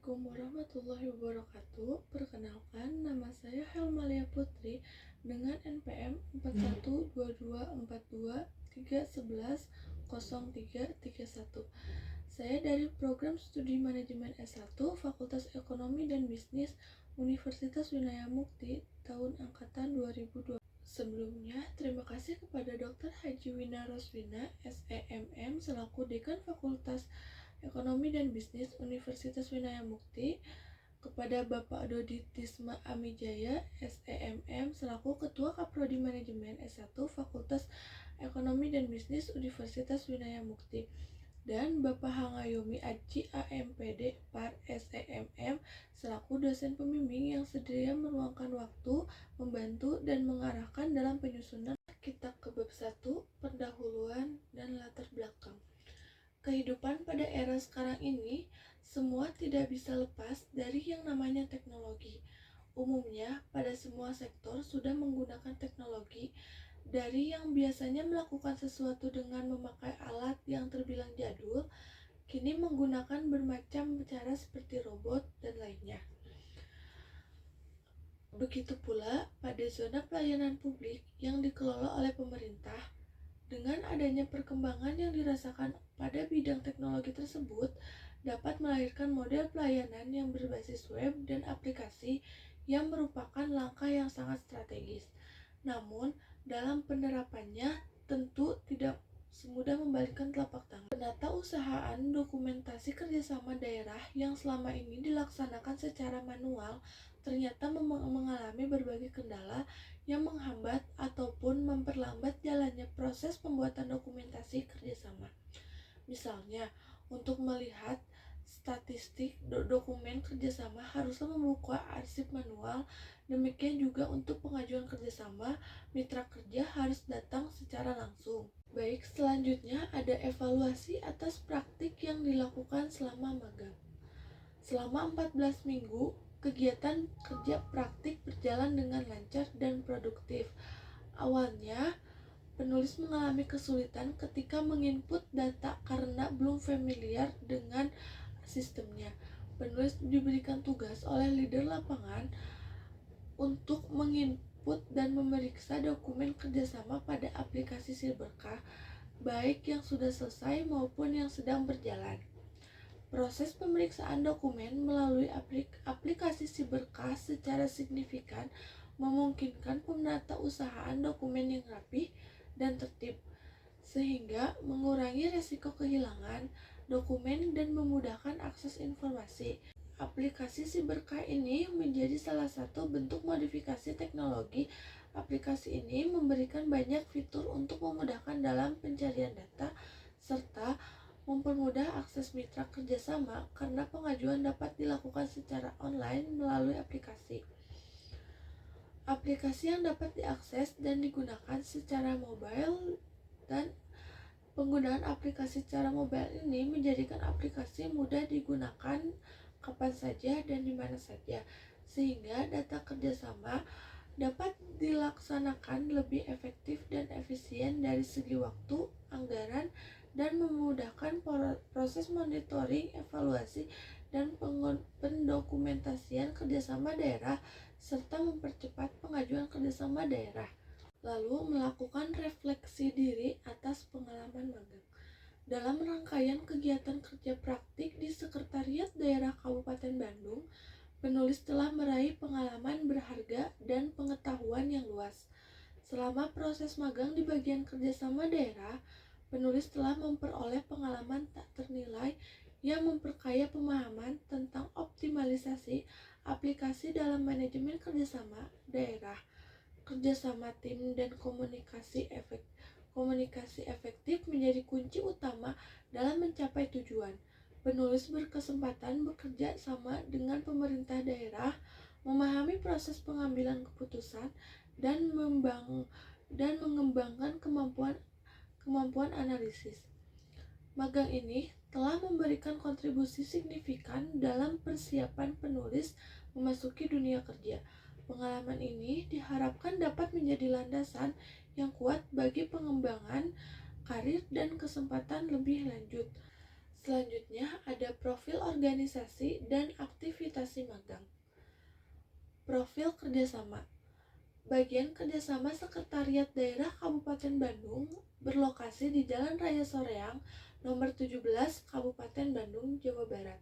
Assalamualaikum warahmatullahi wabarakatuh. Perkenalkan, nama saya Helmalia Putri dengan NPM 412242311031. Saya dari Program Studi Manajemen S1 Fakultas Ekonomi dan Bisnis Universitas Winaya Mukti tahun angkatan 2020. Sebelumnya, terima kasih kepada Dr. Haji Wina Roswina, SEMM, selaku Dekan Fakultas Ekonomi dan Bisnis Universitas Winaya Mukti, kepada Bapak Dodi Tisma Amijaya, SEMM, selaku Ketua Kaprodi Manajemen S1 Fakultas Ekonomi dan Bisnis Universitas Winaya Mukti, dan Bapak Hangayomi Aji AMPD Par SEMM, selaku dosen pembimbing yang sedia meluangkan waktu, membantu, dan mengarahkan dalam penyusunan kitab ke bab 1, pendahuluan dan latar belakang. Kehidupan pada era sekarang ini, semua tidak bisa lepas dari yang namanya teknologi. Umumnya, pada semua sektor sudah menggunakan teknologi, dari yang biasanya melakukan sesuatu dengan memakai alat yang terbilang jadul, kini menggunakan bermacam cara seperti robot dan lainnya. Begitu pula pada zona pelayanan publik yang dikelola oleh pemerintah. Dengan adanya perkembangan yang dirasakan pada bidang teknologi tersebut, dapat melahirkan model pelayanan yang berbasis web dan aplikasi yang merupakan langkah yang sangat strategis. Namun, dalam penerapannya tentu tidak semudah membalikkan telapak tangan. Penatausahaan dokumentasi kerjasama daerah yang selama ini dilaksanakan secara manual ternyata mengalami berbagai kendala yang menghambat ataupun memperlambat jalannya proses pembuatan dokumentasi kerjasama. Misalnya, untuk melihat statistik dokumen kerjasama haruslah membuka arsip manual. Demikian juga untuk pengajuan kerjasama, mitra kerja harus datang secara langsung. Baik, selanjutnya ada evaluasi atas praktik yang dilakukan selama magang. Selama 14 minggu, kegiatan kerja praktik berjalan dengan lancar dan produktif. Awalnya, penulis mengalami kesulitan ketika menginput data karena belum familiar dengan sistemnya. Penulis diberikan tugas oleh leader lapangan untuk menginput dan memeriksa dokumen kerjasama pada aplikasi Silberkah, baik yang sudah selesai maupun yang sedang berjalan. Proses pemeriksaan dokumen melalui aplikasi Silberkah secara signifikan memungkinkan penatausahaan dokumen yang rapih dan tertib, sehingga mengurangi risiko kehilangan dokumen dan memudahkan akses informasi. Aplikasi Silberkah ini menjadi salah satu bentuk modifikasi teknologi. Aplikasi ini memberikan banyak fitur untuk memudahkan dalam pencarian data serta mempermudah akses mitra kerjasama karena pengajuan dapat dilakukan secara online melalui aplikasi. Aplikasi yang dapat diakses dan digunakan secara mobile, dan penggunaan aplikasi secara mobile ini menjadikan aplikasi mudah digunakan kapan saja dan di mana saja, sehingga data kerjasama dapat dilaksanakan lebih efektif dan efisien dari segi waktu, anggaran, dan memudahkan proses monitoring, evaluasi, dan pendokumentasian kerjasama daerah, serta mempercepat pengajuan kerjasama daerah. Lalu melakukan refleksi diri atas pengalaman magang. Dalam rangkaian kegiatan kerja praktik di Sekretariat Daerah Kabupaten Bandung, penulis telah meraih pengalaman berharga dan pengetahuan yang luas. Selama proses magang di bagian kerjasama daerah, penulis telah memperoleh pengalaman tak ternilai yang memperkaya pemahaman tentang optimalisasi aplikasi dalam manajemen kerjasama daerah, kerjasama tim, dan komunikasi efektif menjadi kunci utama dalam mencapai tujuan. Penulis berkesempatan bekerja sama dengan pemerintah daerah, memahami proses pengambilan keputusan, dan mengembangkan kemampuan analisis. Magang ini telah memberikan kontribusi signifikan dalam persiapan penulis memasuki dunia kerja. Pengalaman ini diharapkan dapat menjadi landasan yang kuat bagi pengembangan karir dan kesempatan lebih lanjut. Selanjutnya ada profil organisasi dan aktivitas magang. Profil kerjasama. Bagian kerjasama Sekretariat Daerah Kabupaten Bandung berlokasi di Jalan Raya Soreang, nomor 17, Kabupaten Bandung, Jawa Barat.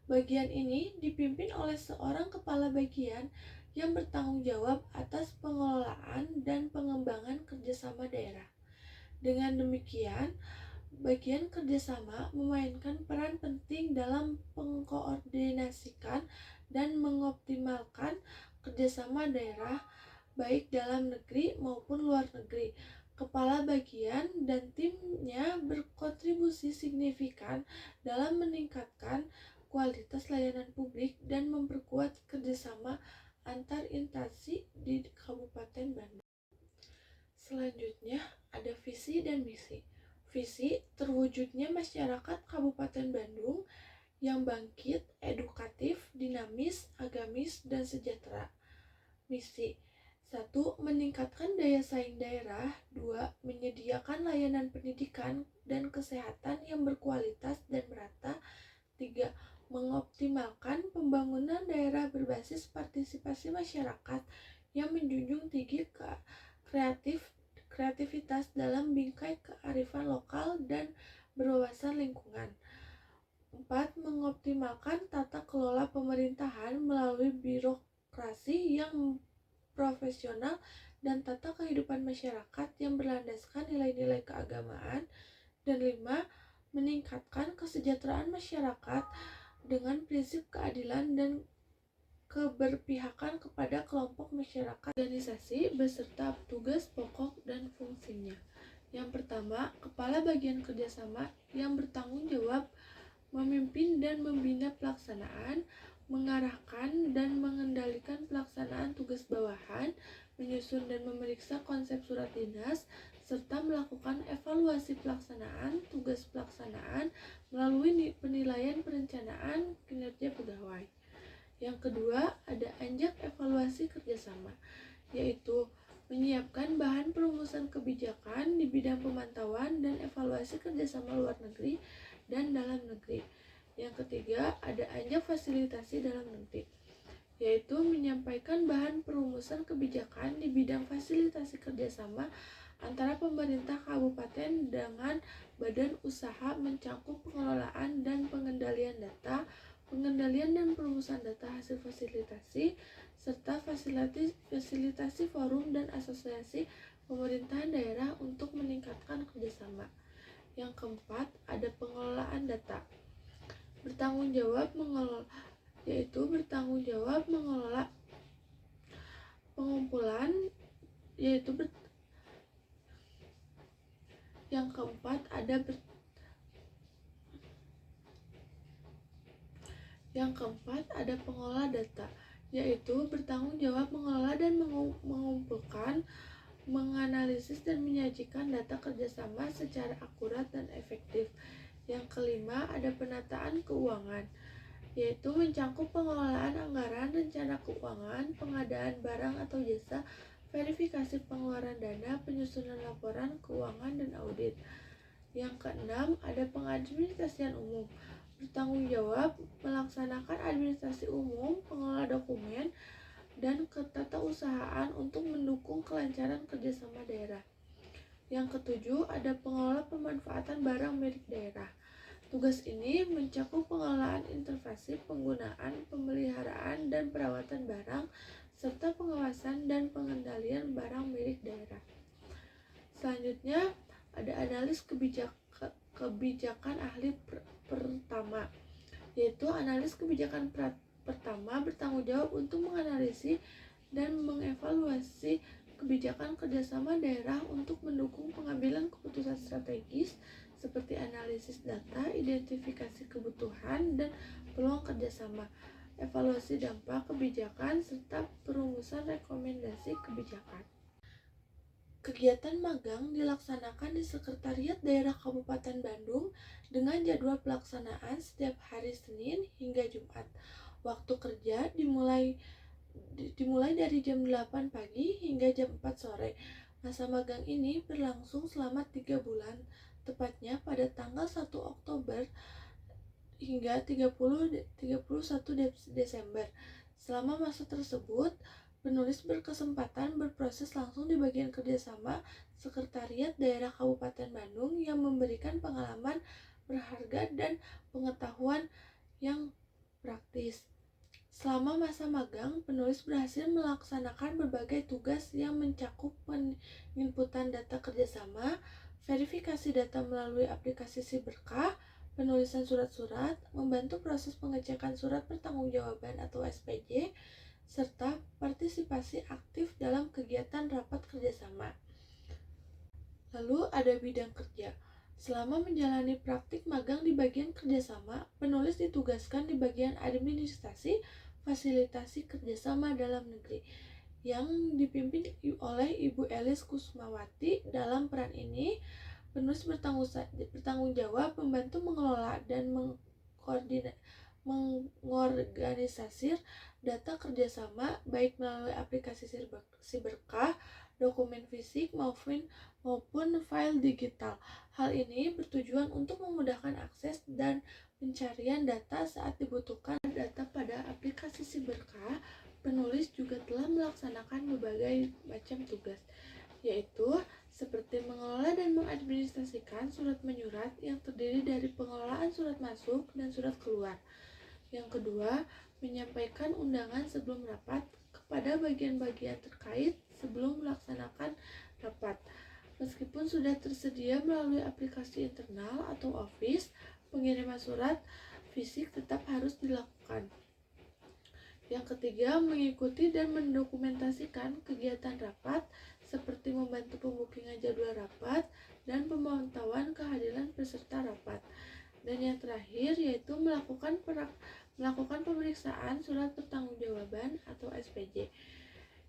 Bagian ini dipimpin oleh seorang kepala bagian yang bertanggung jawab atas pengelolaan dan pengembangan kerjasama daerah. Dengan demikian, bagian kerjasama memainkan peran penting dalam mengkoordinasikan dan mengoptimalkan kerjasama daerah baik dalam negeri maupun luar negeri. Kepala bagian dan timnya berkontribusi signifikan dalam meningkatkan kualitas layanan publik dan memperkuat kerjasama antar instansi di Kabupaten Bandung. Selanjutnya ada visi dan misi. Visi terwujudnya masyarakat Kabupaten Bandung yang bangkit, edukatif, dinamis, agamis, dan sejahtera. Misi 1. Meningkatkan daya saing daerah. 2. Menyediakan layanan pendidikan dan kesehatan yang berkualitas dan merata. 3. Mengoptimalkan pembangunan daerah berbasis partisipasi masyarakat yang menjunjung tinggi kreativitas dalam bingkai kearifan lokal dan berwawasan lingkungan. 4. Mengoptimalkan tata kelola pemerintahan melalui birokrasi yang profesional dan tata kehidupan masyarakat yang berlandaskan nilai-nilai keagamaan. Dan 5. Meningkatkan kesejahteraan masyarakat dengan prinsip keadilan dan keberpihakan kepada kelompok masyarakat, organisasi beserta tugas pokok dan fungsinya. Yang pertama, kepala bagian kerjasama yang bertanggung jawab memimpin dan membina pelaksanaan, mengarahkan dan mengendalikan pelaksanaan tugas bawahan, menyusun dan memeriksa konsep surat dinas, serta melakukan evaluasi pelaksanaan tugas pelaksanaan melalui penilaian perencanaan kinerja pegawai. Yang kedua, ada anjak evaluasi kerjasama, yaitu menyiapkan bahan perumusan kebijakan di bidang pemantauan dan evaluasi kerjasama luar negeri dan dalam negeri. Yang ketiga, ada anjak fasilitasi dalam negeri, yaitu menyampaikan bahan perumusan kebijakan di bidang fasilitasi kerjasama antara pemerintah kabupaten dengan badan usaha mencakup pengelolaan dan pengendalian data, pengendalian dan perumusan data hasil fasilitasi, serta fasilitasi forum dan asosiasi pemerintahan daerah untuk meningkatkan kerjasama. Yang keempat, ada pengelolaan data. Bertanggung jawab mengelola pengumpulan, yang keempat ada pengelola data, yaitu bertanggung jawab mengelola dan mengumpulkan, menganalisis dan menyajikan data kerjasama secara akurat dan efektif. Yang kelima, ada penataan keuangan, yaitu mencakup pengelolaan anggaran, rencana keuangan, pengadaan barang atau jasa, verifikasi pengeluaran dana, penyusunan laporan keuangan, dan audit. Yang keenam, ada pengadministrasian umum, bertanggung jawab melaksanakan administrasi umum, pengelola dokumen, dan ketatausahaan untuk mendukung kelancaran kerjasama daerah. Yang ketujuh, ada pengelola pemanfaatan barang milik daerah. Tugas ini mencakup pengelolaan intervensi, penggunaan, pemeliharaan, dan perawatan barang, serta pengawasan dan pengendalian barang milik daerah. Selanjutnya, ada analis kebijakan ahli pertama, yaitu analis kebijakan pertama bertanggung jawab untuk menganalisis dan mengevaluasi kebijakan kerjasama daerah untuk mendukung pengambilan keputusan strategis seperti analisis data, identifikasi kebutuhan dan peluang kerjasama, evaluasi dampak kebijakan, serta perumusan rekomendasi kebijakan. Kegiatan magang dilaksanakan di Sekretariat Daerah Kabupaten Bandung dengan jadwal pelaksanaan setiap hari Senin hingga Jumat. Waktu kerja dimulai dari jam 8 pagi hingga jam 4 sore. Masa magang ini berlangsung selama 3 bulan, tepatnya pada tanggal 1 Oktober hingga 31 Desember. Selama masa tersebut, penulis berkesempatan berproses langsung di bagian kerjasama Sekretariat Daerah Kabupaten Bandung yang memberikan pengalaman berharga dan pengetahuan yang praktis. Selama masa magang, penulis berhasil melaksanakan berbagai tugas yang mencakup penginputan data kerjasama, verifikasi data melalui aplikasi Siberkah, penulisan surat-surat, membantu proses pengecekan surat pertanggungjawaban atau SPJ, serta partisipasi aktif dalam kegiatan rapat kerjasama. Lalu ada bidang kerja. Selama menjalani praktik magang di bagian kerjasama, penulis ditugaskan di bagian administrasi fasilitasi kerjasama dalam negeri yang dipimpin oleh Ibu Elis Kusmawati. Dalam peran ini, penulis bertanggung jawab membantu mengelola dan mengorganisir data kerjasama baik melalui aplikasi Siberkah, dokumen fisik maupun file digital. Hal ini bertujuan untuk memudahkan akses dan pencarian data saat dibutuhkan data pada aplikasi Siberkah. Penulis juga telah melaksanakan berbagai macam tugas, yaitu seperti mengelola dan mengadministrasikan surat menyurat yang terdiri dari pengelolaan surat masuk dan surat keluar. Yang kedua, menyampaikan undangan sebelum rapat kepada bagian-bagian terkait sebelum melaksanakan rapat. Meskipun sudah tersedia melalui aplikasi internal atau Office, pengiriman surat fisik tetap harus dilakukan. Yang ketiga, mengikuti dan mendokumentasikan kegiatan rapat seperti membantu pembukingan jadwal rapat dan pemantauan kehadiran peserta rapat. Dan yang terakhir yaitu melakukan pemeriksaan surat pertanggungjawaban atau SPJ,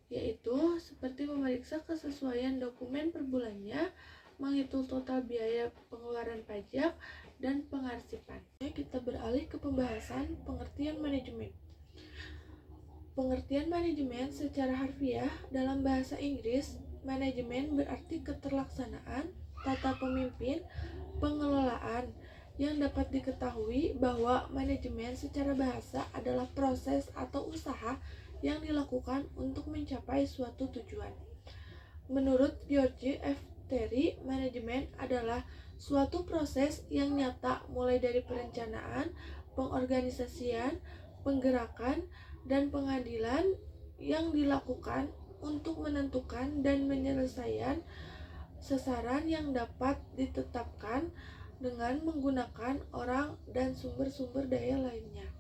yaitu seperti memeriksa kesesuaian dokumen per bulannya, menghitung total biaya pengeluaran pajak, dan pengarsipan. Kita beralih ke pembahasan pengertian manajemen. Pengertian manajemen secara harfiah dalam bahasa Inggris, manajemen berarti keterlaksanaan, tata pemimpin, pengelolaan. Yang dapat diketahui bahwa manajemen secara bahasa adalah proses atau usaha yang dilakukan untuk mencapai suatu tujuan. Menurut George F. Terry, manajemen adalah suatu proses yang nyata mulai dari perencanaan, pengorganisasian, penggerakan, dan pengadilan yang dilakukan untuk menentukan dan menyelesaikan sasaran yang dapat ditetapkan dengan menggunakan orang dan sumber-sumber daya lainnya.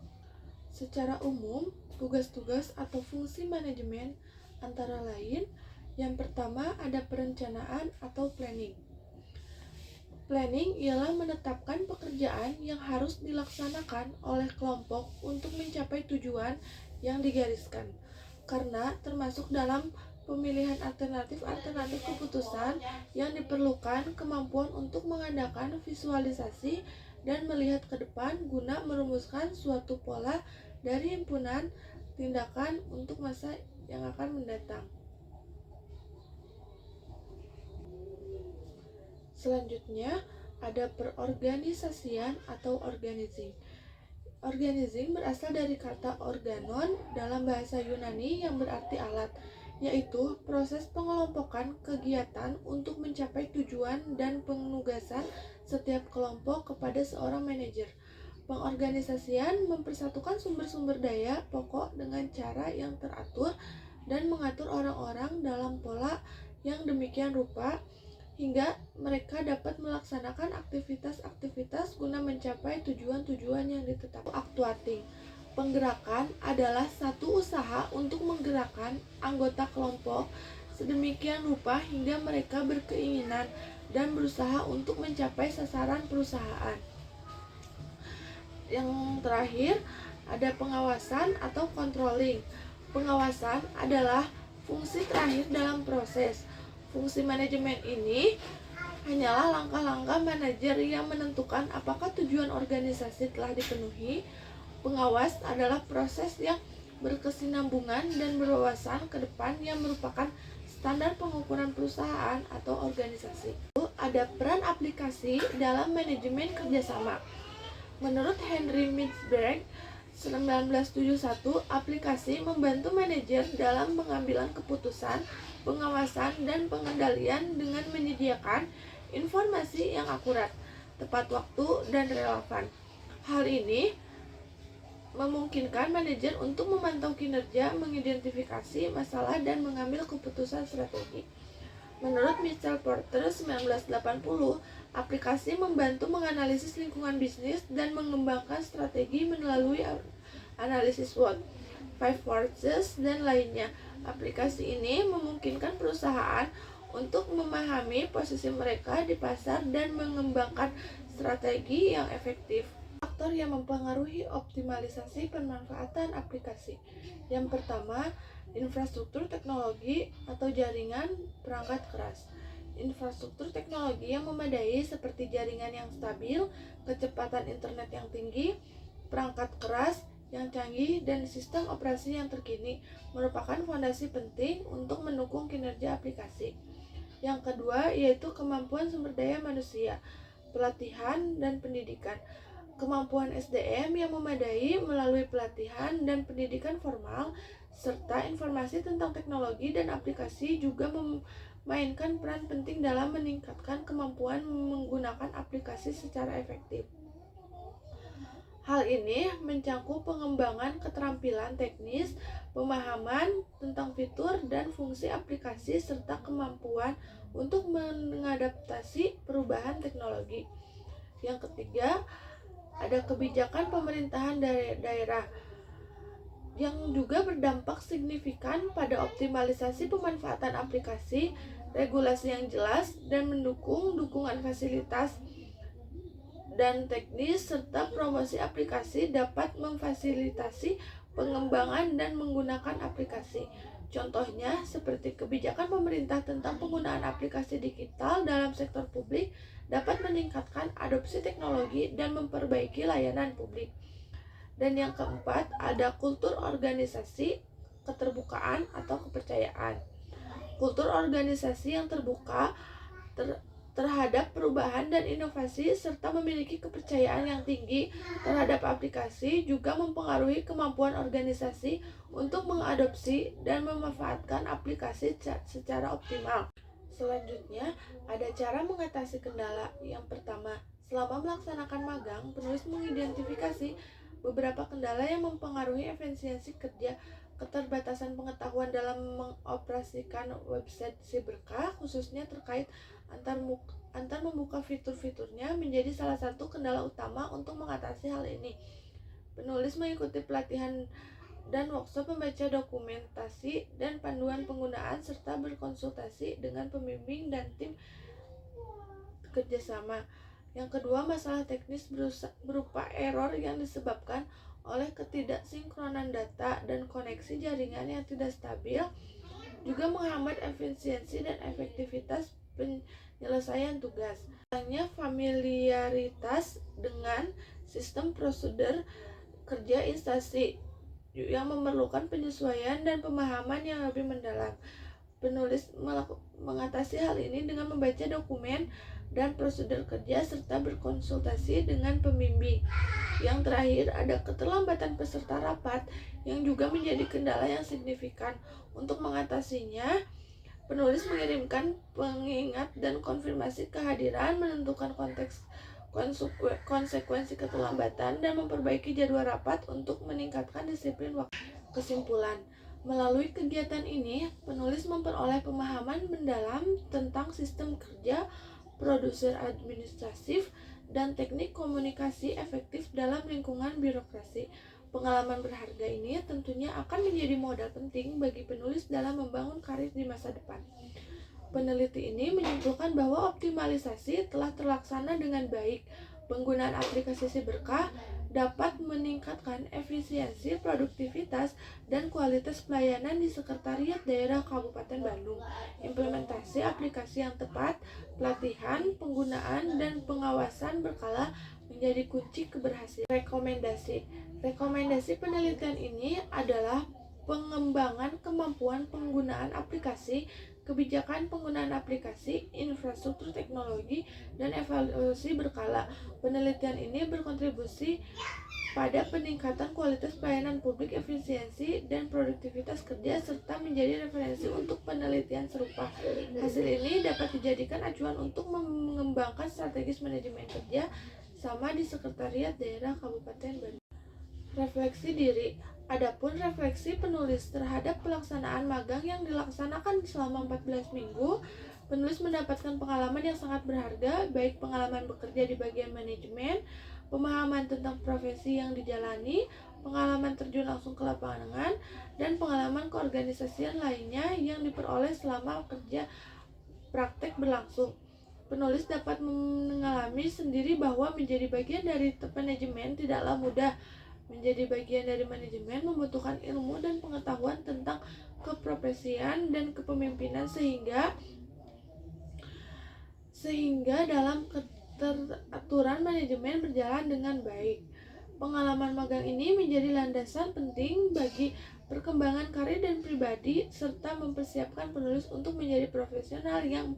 Secara umum, tugas-tugas atau fungsi manajemen antara lain, yang pertama ada perencanaan atau planning. Planning ialah menetapkan pekerjaan yang harus dilaksanakan oleh kelompok untuk mencapai tujuan yang digariskan, karena termasuk dalam pemilihan alternatif keputusan yang diperlukan kemampuan untuk mengadakan visualisasi dan melihat ke depan guna merumuskan suatu pola dari himpunan tindakan untuk masa yang akan mendatang. Selanjutnya ada perorganisasian atau organizing. Organizing berasal dari kata organon dalam bahasa Yunani yang berarti alat, yaitu proses pengelompokan kegiatan untuk mencapai tujuan dan penugasan setiap kelompok kepada seorang manajer. Pengorganisasian mempersatukan sumber-sumber daya pokok dengan cara yang teratur dan mengatur orang-orang dalam pola yang demikian rupa hingga mereka dapat melaksanakan aktivitas-aktivitas guna mencapai tujuan-tujuan yang ditetapkan. Actuating. Penggerakan adalah satu usaha untuk menggerakkan anggota kelompok sedemikian rupa hingga mereka berkeinginan dan berusaha untuk mencapai sasaran perusahaan. Yang terakhir, ada pengawasan atau controlling. Pengawasan adalah fungsi terakhir dalam proses. Fungsi manajemen ini hanyalah langkah-langkah manajer yang menentukan apakah tujuan organisasi telah dipenuhi. Pengawas adalah proses yang berkesinambungan dan berwawasan ke depan yang merupakan standar pengukuran perusahaan atau organisasi. Ada peran aplikasi dalam manajemen kerjasama. Menurut Henry Mintzberg 1971, aplikasi membantu manajer dalam pengambilan keputusan, pengawasan, dan pengendalian dengan menyediakan informasi yang akurat, tepat waktu, dan relevan. Hal ini memungkinkan manajer untuk memantau kinerja, mengidentifikasi masalah, dan mengambil keputusan strategi. Menurut Michael Porter 1980, aplikasi membantu menganalisis lingkungan bisnis dan mengembangkan strategi melalui analisis SWOT, 5 Forces, dan lainnya. Aplikasi ini memungkinkan perusahaan untuk memahami posisi mereka di pasar dan mengembangkan strategi yang efektif. Faktor yang mempengaruhi optimalisasi pemanfaatan aplikasi. Yang pertama, infrastruktur teknologi atau jaringan perangkat keras. Infrastruktur teknologi yang memadai seperti jaringan yang stabil, kecepatan internet yang tinggi, perangkat keras yang canggih, dan sistem operasi yang terkini merupakan fondasi penting untuk mendukung kinerja aplikasi. Yang kedua yaitu kemampuan sumber daya manusia, pelatihan, dan pendidikan. Kemampuan SDM yang memadai melalui pelatihan dan pendidikan formal, serta informasi tentang teknologi dan aplikasi juga memainkan peran penting dalam meningkatkan kemampuan menggunakan aplikasi secara efektif. Hal ini mencakup pengembangan keterampilan teknis, pemahaman tentang fitur dan fungsi aplikasi, serta kemampuan untuk mengadaptasi perubahan teknologi. Yang ketiga, ada kebijakan pemerintahan daerah yang juga berdampak signifikan pada optimalisasi pemanfaatan aplikasi, regulasi yang jelas, dan mendukung dukungan fasilitas dan teknis serta promosi aplikasi dapat memfasilitasi pengembangan dan menggunakan aplikasi. Contohnya seperti kebijakan pemerintah tentang penggunaan aplikasi digital dalam sektor publik dapat meningkatkan adopsi teknologi dan memperbaiki layanan publik. Dan yang keempat, ada kultur organisasi, keterbukaan atau kepercayaan. Kultur organisasi yang terbuka terhadap perubahan dan inovasi serta memiliki kepercayaan yang tinggi terhadap aplikasi juga mempengaruhi kemampuan organisasi untuk mengadopsi dan memanfaatkan aplikasi secara optimal. Selanjutnya, ada cara mengatasi kendala. Yang pertama, selama melaksanakan magang, penulis mengidentifikasi beberapa kendala yang mempengaruhi efisiensi kerja. Keterbatasan pengetahuan dalam mengoperasikan website si berkah, khususnya terkait antar membuka fitur-fiturnya, menjadi salah satu kendala utama untuk mengatasi hal ini. Penulis mengikuti pelatihan dan workshop, membaca dokumentasi dan panduan penggunaan, serta berkonsultasi dengan pembimbing dan tim kerjasama. Yang kedua, masalah teknis berupa error yang disebabkan oleh ketidaksinkronan data dan koneksi jaringan yang tidak stabil juga menghambat efisiensi dan efektivitas penyelesaian tugas. Hanya familiaritas dengan sistem prosedur kerja instansi yang memerlukan penyesuaian dan pemahaman yang lebih mendalam. Penulis mengatasi hal ini dengan membaca dokumen dan prosedur kerja serta berkonsultasi dengan pembimbing. Yang terakhir, ada keterlambatan peserta rapat yang juga menjadi kendala yang signifikan. Untuk mengatasinya, penulis mengirimkan pengingat dan konfirmasi kehadiran, menentukan konsekuensi keterlambatan, dan memperbaiki jadwal rapat untuk meningkatkan disiplin waktu. Kesimpulan, melalui kegiatan ini, penulis memperoleh pemahaman mendalam tentang sistem kerja, prosedur administratif, dan teknik komunikasi efektif dalam lingkungan birokrasi. Pengalaman berharga ini tentunya akan menjadi modal penting bagi penulis dalam membangun karir di masa depan. Peneliti ini menyimpulkan bahwa optimalisasi telah terlaksana dengan baik. Penggunaan aplikasi si berkah dapat meningkatkan efisiensi, produktivitas, dan kualitas pelayanan di Sekretariat Daerah Kabupaten Bandung. Implementasi aplikasi yang tepat, pelatihan, penggunaan, dan pengawasan berkala menjadi kunci keberhasilan. Rekomendasi penelitian ini adalah pengembangan kemampuan penggunaan aplikasi kebijakan penggunaan aplikasi, infrastruktur teknologi, dan evaluasi berkala. Penelitian ini berkontribusi pada peningkatan kualitas pelayanan publik, efisiensi, dan produktivitas kerja, serta menjadi referensi untuk penelitian serupa. Hasil ini dapat dijadikan acuan untuk mengembangkan strategis manajemen kerja sama di Sekretariat Daerah Kabupaten Bandung. Refleksi diri. Adapun refleksi penulis terhadap pelaksanaan magang yang dilaksanakan selama 14 minggu, penulis mendapatkan pengalaman yang sangat berharga, baik pengalaman bekerja di bagian manajemen, pemahaman tentang profesi yang dijalani, pengalaman terjun langsung ke lapangan, dan pengalaman keorganisasian lainnya yang diperoleh selama kerja praktek berlangsung. Penulis dapat mengalami sendiri bahwa menjadi bagian dari manajemen tidaklah mudah. Menjadi bagian dari manajemen membutuhkan ilmu dan pengetahuan tentang keprofesian dan kepemimpinan sehingga dalam keteraturan manajemen berjalan dengan baik. Pengalaman magang ini menjadi landasan penting bagi perkembangan karir dan pribadi, serta mempersiapkan penulis untuk menjadi profesional yang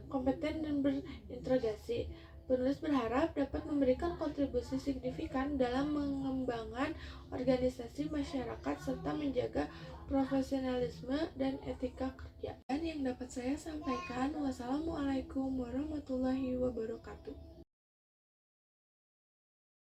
kompeten dan berintegrasi. Penulis berharap dapat memberikan kontribusi signifikan dalam mengembangkan organisasi masyarakat serta menjaga profesionalisme dan etika kerja. Dan yang dapat saya sampaikan, wassalamualaikum warahmatullahi wabarakatuh.